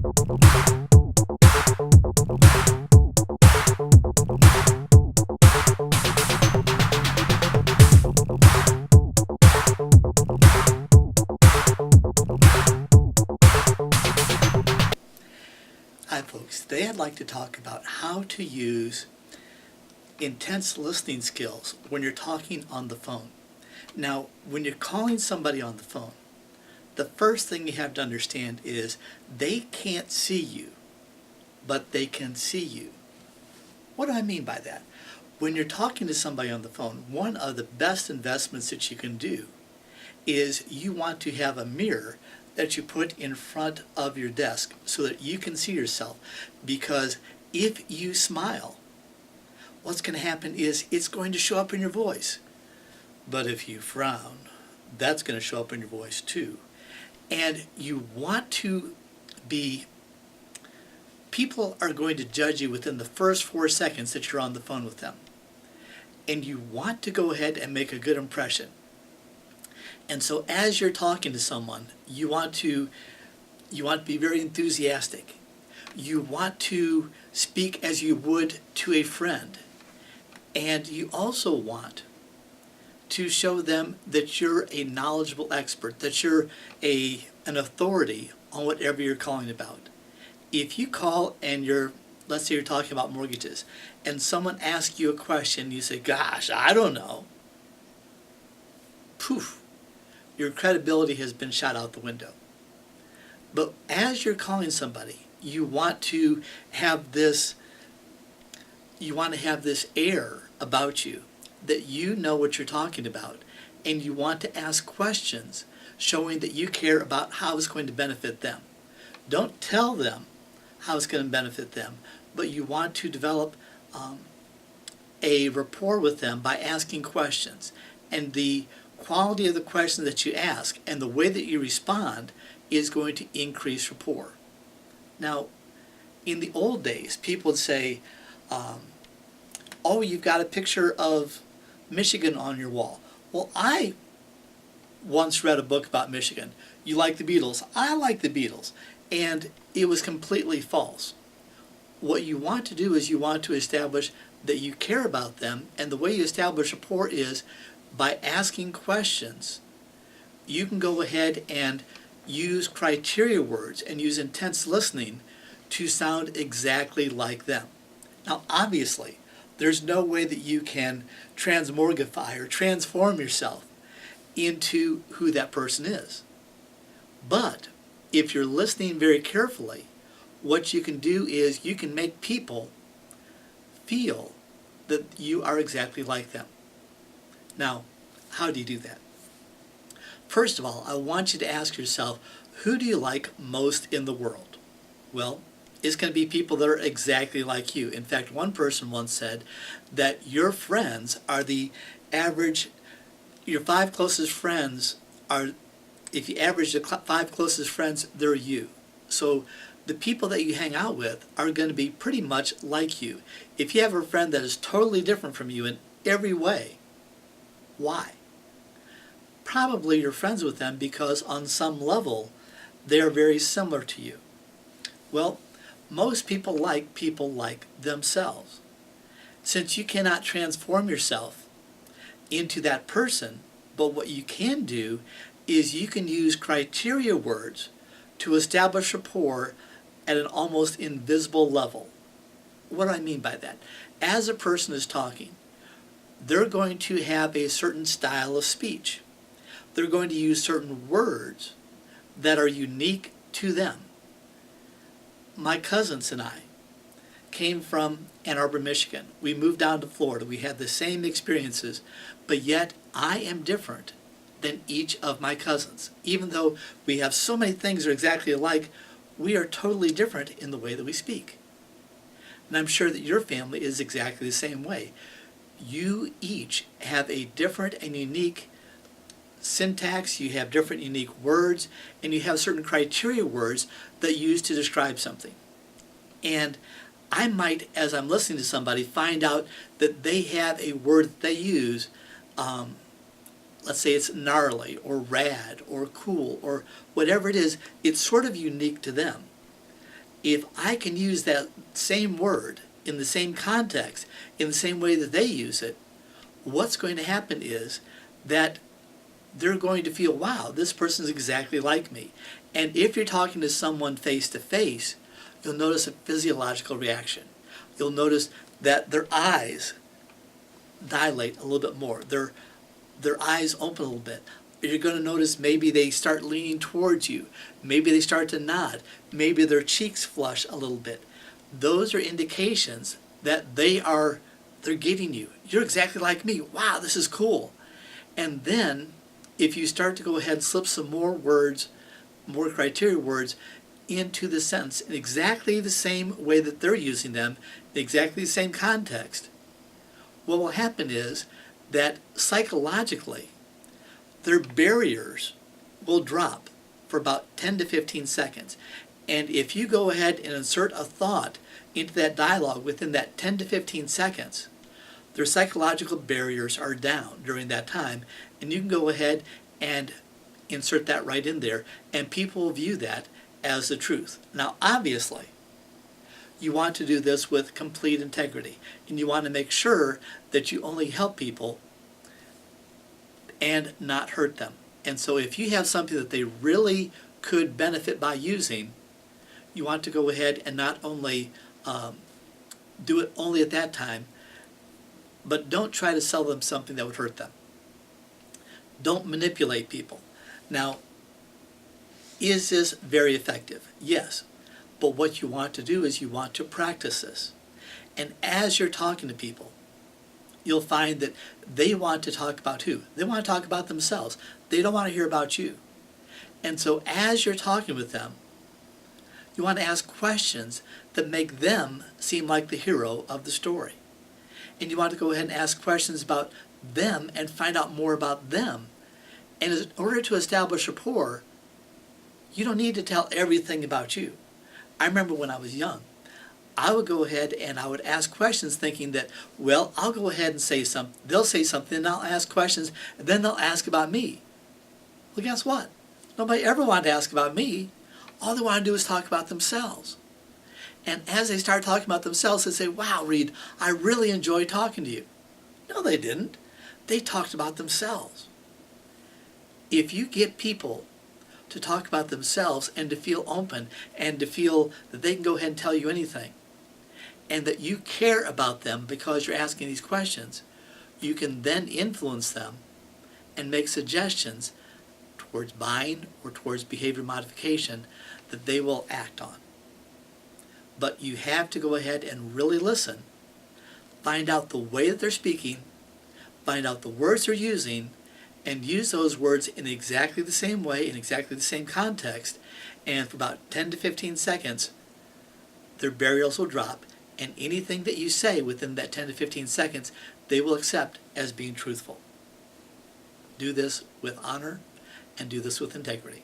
Hi folks, today I'd like to talk about how to use intense listening skills when you're talking on the phone. Now, when you're calling somebody on the phone, the first thing you have to understand is they can't see you, but they can see you. What do I mean by that? When you're talking to somebody on the phone, one of the best investments that you can do is you want to have a mirror that you put in front of your desk so that you can see yourself. Because if you smile, what's going to happen is it's going to show up in your voice. But if you frown, that's going to show up in your voice too. And you want to be, people are going to judge you within the first 4 seconds that you're on the phone with them. And you want to go ahead and make a good impression. And so as you're talking to someone, you want to be very enthusiastic. You want to speak as you would to a friend. And you also want to show them that you're a knowledgeable expert, that you're an authority on whatever you're calling about. If you call and let's say you're talking about mortgages, and someone asks you a question, you say, gosh, I don't know. Poof. Your credibility has been shot out the window. But as you're calling somebody, you want to have this air about you that you know what you're talking about, and you want to ask questions showing that you care about how it's going to benefit them. Don't tell them how it's going to benefit them, but you want to develop a rapport with them by asking questions. And the quality of the question that you ask and the way that you respond is going to increase rapport. Now, in the old days, people would say, oh, you've got a picture of Michigan on your wall. Well, I once read a book about Michigan. You like the Beatles? I like the Beatles. And it was completely false. What you want to do is you want to establish that you care about them, and the way you establish rapport is by asking questions. You can go ahead and use criteria words and use intense listening to sound exactly like them. Now, obviously, there's no way that you can transmorgify or transform yourself into who that person is. But if you're listening very carefully, what you can do is you can make people feel that you are exactly like them. Now, how do you do that? First of all, I want you to ask yourself, who do you like most in the world? Well, it's going to be people that are exactly like you. In fact, one person once said that your friends are the average, your 5 closest friends are, if you average the 5 closest friends, they're you. So the people that you hang out with are going to be pretty much like you. If you have a friend that is totally different from you in every way, why? Probably you're friends with them because on some level they're very similar to you. Well, most people like themselves. Since you cannot transform yourself into that person, but what you can do is you can use criteria words to establish rapport at an almost invisible level. What do I mean by that? As a person is talking, they're going to have a certain style of speech. They're going to use certain words that are unique to them. My cousins and I came from Ann Arbor, Michigan. We moved down to Florida. We had the same experiences, but yet I am different than each of my cousins. Even though we have so many things that are exactly alike, we are totally different in the way that we speak. And I'm sure that your family is exactly the same way. You each have a different and unique syntax, you have different unique words, and you have certain criteria words that you use to describe something. And I might, as I'm listening to somebody, find out that they have a word that they use, let's say it's gnarly or rad or cool or whatever it is, it's sort of unique to them. if I can use that same word in the same context, in the same way that they use it, what's going to happen is that they're going to feel, wow, this person's exactly like me. And if you're talking to someone face to face, you'll notice a physiological reaction. You'll notice that their eyes dilate a little bit more. Their eyes open a little bit. You're going to notice maybe they start leaning towards you. Maybe they start to nod. Maybe their cheeks flush a little bit. Those are indications that they're getting you. You're exactly like me. Wow, this is cool. And then if you start to go ahead and slip some more words, more criteria words into the sentence in exactly the same way that they're using them, in exactly the same context, what will happen is that psychologically their barriers will drop for about 10 to 15 seconds. And if you go ahead and insert a thought into that dialogue within that 10 to 15 seconds, their psychological barriers are down during that time, and you can go ahead and insert that right in there, and people will view that as the truth. Now, obviously, you want to do this with complete integrity, and you want to make sure that you only help people and not hurt them. And so if you have something that they really could benefit by using, you want to go ahead and not only do it only at that time, but don't try to sell them something that would hurt them. Don't manipulate people. Now, is this very effective? Yes. But what you want to do is you want to practice this. And as you're talking to people, you'll find that they want to talk about who? They want to talk about themselves. They don't want to hear about you. And so as you're talking with them, you want to ask questions that make them seem like the hero of the story. And you want to go ahead and ask questions about them and find out more about them. And in order to establish rapport, you don't need to tell everything about you. I remember when I was young, I would go ahead and I would ask questions thinking that, well, I'll go ahead and say something. They'll say something and I'll ask questions and then they'll ask about me. Well, guess what? Nobody ever wanted to ask about me. All they want to do is talk about themselves. And as they start talking about themselves, they say, wow, Reed, I really enjoyed talking to you. No, they didn't. They talked about themselves. If you get people to talk about themselves and to feel open and to feel that they can go ahead and tell you anything, and that you care about them because you're asking these questions, you can then influence them and make suggestions towards buying or towards behavior modification that they will act on. But you have to go ahead and really listen, find out the way that they're speaking, find out the words they're using, and use those words in exactly the same way, in exactly the same context, and for about 10 to 15 seconds, their barriers will drop, and anything that you say within that 10 to 15 seconds, they will accept as being truthful. Do this with honor, and do this with integrity.